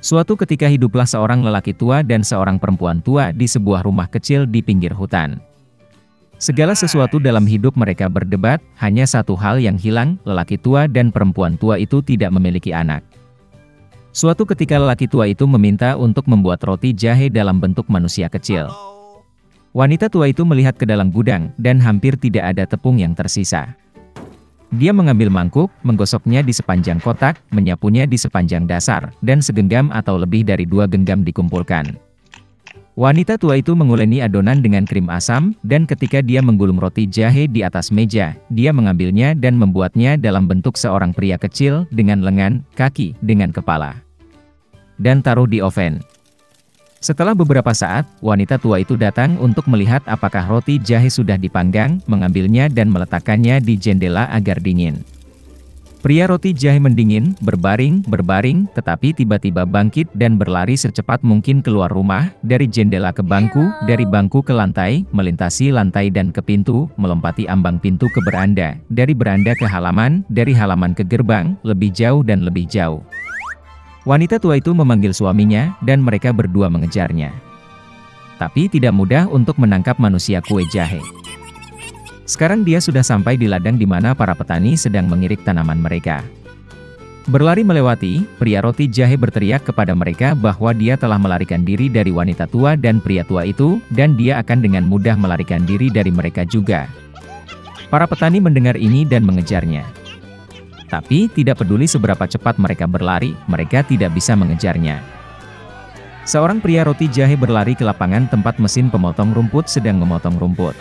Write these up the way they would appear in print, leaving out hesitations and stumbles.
Suatu ketika hiduplah seorang lelaki tua dan seorang perempuan tua di sebuah rumah kecil di pinggir hutan. Segala sesuatu dalam hidup mereka berdebat, hanya satu hal yang hilang, lelaki tua dan perempuan tua itu tidak memiliki anak. Suatu ketika lelaki tua itu meminta untuk membuat roti jahe dalam bentuk manusia kecil. Wanita tua itu melihat ke dalam gudang, dan hampir tidak ada tepung yang tersisa. Dia mengambil mangkuk, menggosoknya di sepanjang kotak, menyapunya di sepanjang dasar, dan segenggam atau lebih dari 2 genggam dikumpulkan. Wanita tua itu menguleni adonan dengan krim asam, dan ketika dia menggulung roti jahe di atas meja, dia mengambilnya dan membuatnya dalam bentuk seorang pria kecil, dengan lengan, kaki, dengan kepala. Dan taruh di oven. Setelah beberapa saat, wanita tua itu datang untuk melihat apakah roti jahe sudah dipanggang, mengambilnya dan meletakkannya di jendela agar dingin. Pria roti jahe mendingin, berbaring, tetapi tiba-tiba bangkit dan berlari secepat mungkin keluar rumah, dari jendela ke bangku, dari bangku ke lantai, melintasi lantai dan ke pintu, melompati ambang pintu ke beranda, dari beranda ke halaman, dari halaman ke gerbang, lebih jauh dan lebih jauh. Wanita tua itu memanggil suaminya, dan mereka berdua mengejarnya. Tapi tidak mudah untuk menangkap manusia kue jahe. Sekarang dia sudah sampai di ladang di mana para petani sedang mengirik tanaman mereka. Berlari melewati, pria roti jahe berteriak kepada mereka bahwa dia telah melarikan diri dari wanita tua dan pria tua itu, dan dia akan dengan mudah melarikan diri dari mereka juga. Para petani mendengar ini dan mengejarnya. Tapi, tidak peduli seberapa cepat mereka berlari, mereka tidak bisa mengejarnya. Seorang pria roti jahe berlari ke lapangan tempat mesin pemotong rumput sedang memotong rumput.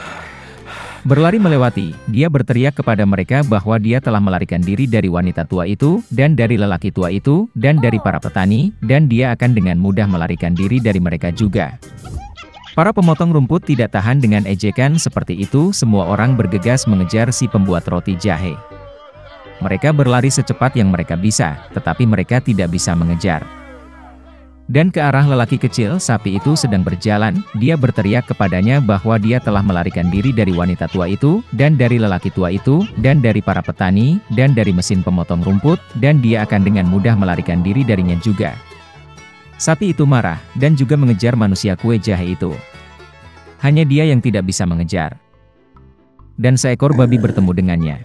Berlari melewati, dia berteriak kepada mereka bahwa dia telah melarikan diri dari wanita tua itu, dan dari lelaki tua itu, dan dari para petani, dan dia akan dengan mudah melarikan diri dari mereka juga. Para pemotong rumput tidak tahan dengan ejekan seperti itu, semua orang bergegas mengejar si pembuat roti jahe. Mereka berlari secepat yang mereka bisa, tetapi mereka tidak bisa mengejar. Dan ke arah lelaki kecil, sapi itu sedang berjalan, dia berteriak kepadanya bahwa dia telah melarikan diri dari wanita tua itu, dan dari lelaki tua itu, dan dari para petani, dan dari mesin pemotong rumput, dan dia akan dengan mudah melarikan diri darinya juga. Sapi itu marah, dan juga mengejar manusia kue jahe itu. Hanya dia yang tidak bisa mengejar. Dan seekor babi bertemu dengannya.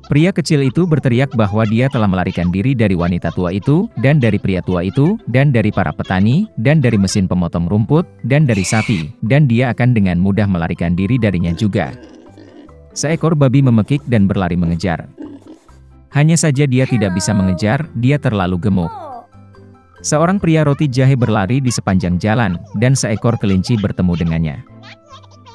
Pria kecil itu berteriak bahwa dia telah melarikan diri dari wanita tua itu, dan dari pria tua itu, dan dari para petani, dan dari mesin pemotong rumput, dan dari sapi, dan dia akan dengan mudah melarikan diri darinya juga. Seekor babi memekik dan berlari mengejar. Hanya saja dia tidak bisa mengejar, dia terlalu gemuk. Seorang pria roti jahe berlari di sepanjang jalan, dan seekor kelinci bertemu dengannya.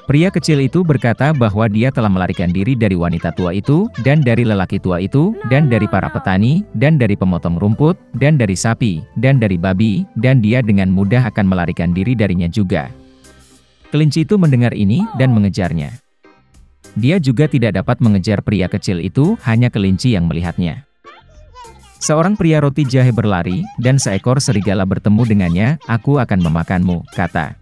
Pria kecil itu berkata bahwa dia telah melarikan diri dari wanita tua itu, dan dari lelaki tua itu, dan dari para petani, dan dari pemotong rumput, dan dari sapi, dan dari babi, dan dia dengan mudah akan melarikan diri darinya juga. Kelinci itu mendengar ini, dan mengejarnya. Dia juga tidak dapat mengejar pria kecil itu, hanya kelinci yang melihatnya. Seorang pria roti jahe berlari, dan seekor serigala bertemu dengannya, "Aku akan memakanmu," kata.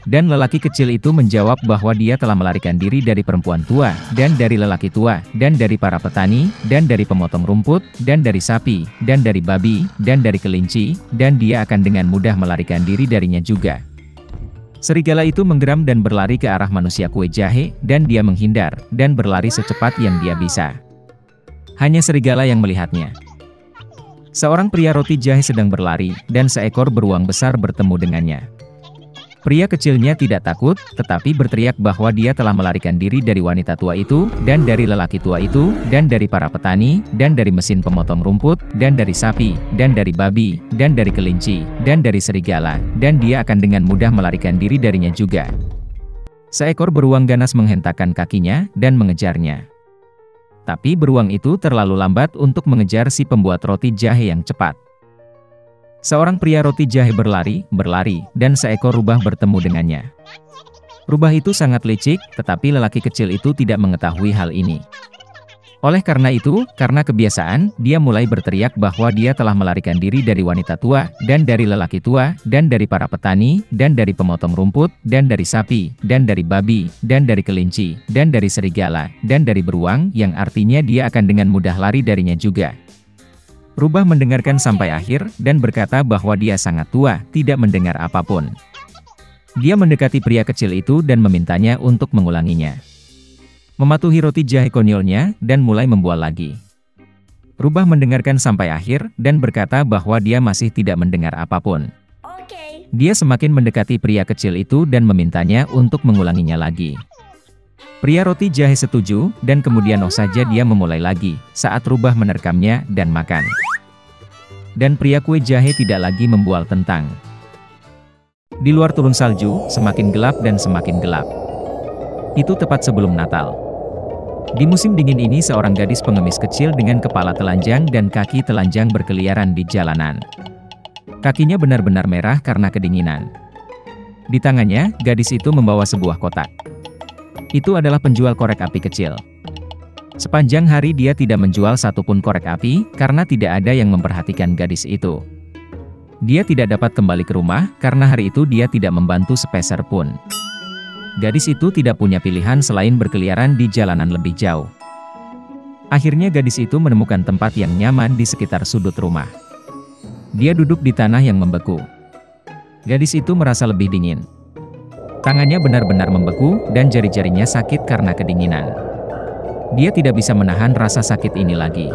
Dan lelaki kecil itu menjawab bahwa dia telah melarikan diri dari perempuan tua, dan dari lelaki tua, dan dari para petani, dan dari pemotong rumput, dan dari sapi, dan dari babi, dan dari kelinci, dan dia akan dengan mudah melarikan diri darinya juga. Serigala itu menggeram dan berlari ke arah manusia kue jahe, dan dia menghindar, dan berlari secepat yang dia bisa. Hanya serigala yang melihatnya. Seorang pria roti jahe sedang berlari, dan seekor beruang besar bertemu dengannya. Pria kecilnya tidak takut, tetapi berteriak bahwa dia telah melarikan diri dari wanita tua itu, dan dari lelaki tua itu, dan dari para petani, dan dari mesin pemotong rumput, dan dari sapi, dan dari babi, dan dari kelinci, dan dari serigala, dan dia akan dengan mudah melarikan diri darinya juga. Seekor beruang ganas menghentakkan kakinya, dan mengejarnya. Tapi beruang itu terlalu lambat untuk mengejar si pembuat roti jahe yang cepat. Seorang pria roti jahe berlari, dan seekor rubah bertemu dengannya. Rubah itu sangat licik, tetapi lelaki kecil itu tidak mengetahui hal ini. Oleh karena itu, karena kebiasaan, dia mulai berteriak bahwa dia telah melarikan diri dari wanita tua, dan dari lelaki tua, dan dari para petani, dan dari pemotong rumput, dan dari sapi, dan dari babi, dan dari kelinci, dan dari serigala, dan dari beruang, yang artinya dia akan dengan mudah lari darinya juga. Rubah mendengarkan sampai akhir, dan berkata bahwa dia sangat tua, tidak mendengar apapun. Dia mendekati pria kecil itu dan memintanya untuk mengulanginya. Mematuhi roti jahe konyolnya, dan mulai membual lagi. Rubah mendengarkan sampai akhir, dan berkata bahwa dia masih tidak mendengar apapun. Dia semakin mendekati pria kecil itu dan memintanya untuk mengulanginya lagi. Pria roti jahe setuju, dan kemudian saja dia memulai lagi, saat Rubah menerkamnya dan makan. Dan pria kue jahe tidak lagi membual tentang. Di luar turun salju, semakin gelap dan semakin gelap. Itu tepat sebelum Natal. Di musim dingin ini seorang gadis pengemis kecil dengan kepala telanjang dan kaki telanjang berkeliaran di jalanan. Kakinya benar-benar merah karena kedinginan. Di tangannya, gadis itu membawa sebuah kotak. Itu adalah penjual korek api kecil. Sepanjang hari dia tidak menjual satupun korek api, karena tidak ada yang memperhatikan gadis itu. Dia tidak dapat kembali ke rumah, karena hari itu dia tidak membantu sepeser pun. Gadis itu tidak punya pilihan selain berkeliaran di jalanan lebih jauh. Akhirnya gadis itu menemukan tempat yang nyaman di sekitar sudut rumah. Dia duduk di tanah yang membeku. Gadis itu merasa lebih dingin. Tangannya benar-benar membeku, dan jari-jarinya sakit karena kedinginan. Dia tidak bisa menahan rasa sakit ini lagi.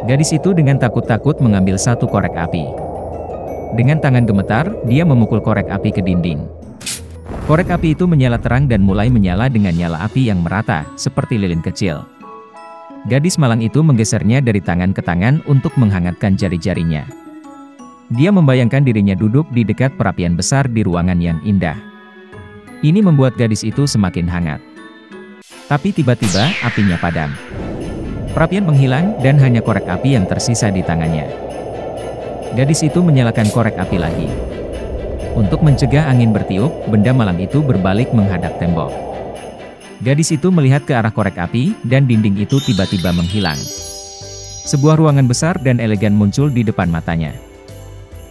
Gadis itu dengan takut-takut mengambil satu korek api. Dengan tangan gemetar, dia memukul korek api ke dinding. Korek api itu menyala terang dan mulai menyala dengan nyala api yang merata, seperti lilin kecil. Gadis malang itu menggesernya dari tangan ke tangan untuk menghangatkan jari-jarinya. Dia membayangkan dirinya duduk di dekat perapian besar di ruangan yang indah. Ini membuat gadis itu semakin hangat. Tapi tiba-tiba, apinya padam. Perapian menghilang, dan hanya korek api yang tersisa di tangannya. Gadis itu menyalakan korek api lagi. Untuk mencegah angin bertiup, benda malang itu berbalik menghadap tembok. Gadis itu melihat ke arah korek api, dan dinding itu tiba-tiba menghilang. Sebuah ruangan besar dan elegan muncul di depan matanya.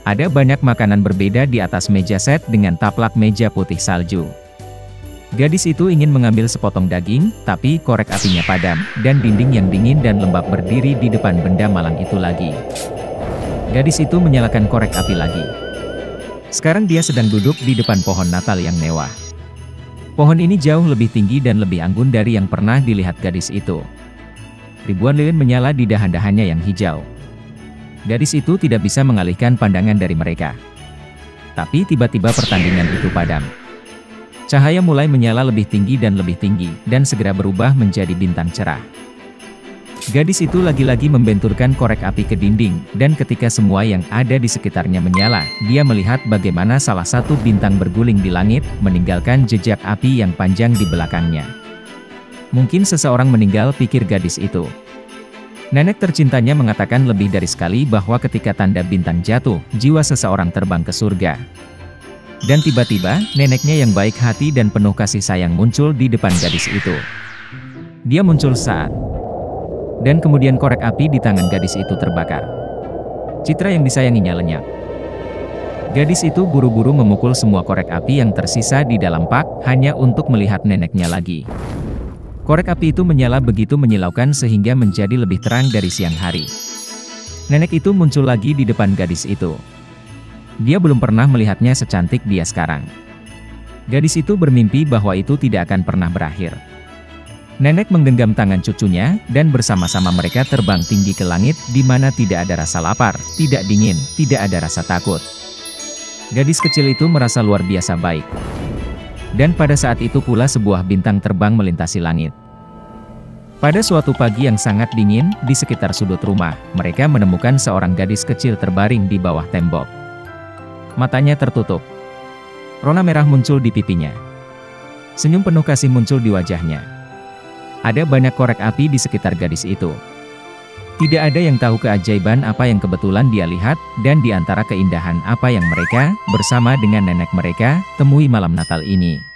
Ada banyak makanan berbeda di atas meja set dengan taplak meja putih salju. Gadis itu ingin mengambil sepotong daging, tapi korek apinya padam, dan dinding yang dingin dan lembab berdiri di depan benda malang itu lagi. Gadis itu menyalakan korek api lagi. Sekarang dia sedang duduk di depan pohon Natal yang mewah. Pohon ini jauh lebih tinggi dan lebih anggun dari yang pernah dilihat gadis itu. Ribuan lilin menyala di dahan-dahannya yang hijau. Gadis itu tidak bisa mengalihkan pandangan dari mereka. Tapi tiba-tiba pertandingan itu padam. Cahaya mulai menyala lebih tinggi, dan segera berubah menjadi bintang cerah. Gadis itu lagi-lagi membenturkan korek api ke dinding, dan ketika semua yang ada di sekitarnya menyala, dia melihat bagaimana salah satu bintang berguling di langit, meninggalkan jejak api yang panjang di belakangnya. Mungkin seseorang meninggal, pikir gadis itu. Nenek tercintanya mengatakan lebih dari sekali bahwa ketika tanda bintang jatuh, jiwa seseorang terbang ke surga. Dan tiba-tiba, neneknya yang baik hati dan penuh kasih sayang muncul di depan gadis itu. Dia muncul saat. Dan kemudian korek api di tangan gadis itu terbakar. Citra yang disayanginya lenyap. Gadis itu buru-buru memukul semua korek api yang tersisa di dalam pak, hanya untuk melihat neneknya lagi. Korek api itu menyala begitu menyilaukan sehingga menjadi lebih terang dari siang hari. Nenek itu muncul lagi di depan gadis itu. Dia belum pernah melihatnya secantik dia sekarang. Gadis itu bermimpi bahwa itu tidak akan pernah berakhir. Nenek menggenggam tangan cucunya, dan bersama-sama mereka terbang tinggi ke langit, di mana tidak ada rasa lapar, tidak dingin, tidak ada rasa takut. Gadis kecil itu merasa luar biasa baik. Dan pada saat itu pula sebuah bintang terbang melintasi langit. Pada suatu pagi yang sangat dingin, di sekitar sudut rumah, mereka menemukan seorang gadis kecil terbaring di bawah tembok. Matanya tertutup. Rona merah muncul di pipinya. Senyum penuh kasih muncul di wajahnya. Ada banyak korek api di sekitar gadis itu. Tidak ada yang tahu keajaiban apa yang kebetulan dia lihat, dan di antara keindahan apa yang mereka, bersama dengan nenek mereka, temui malam Natal ini.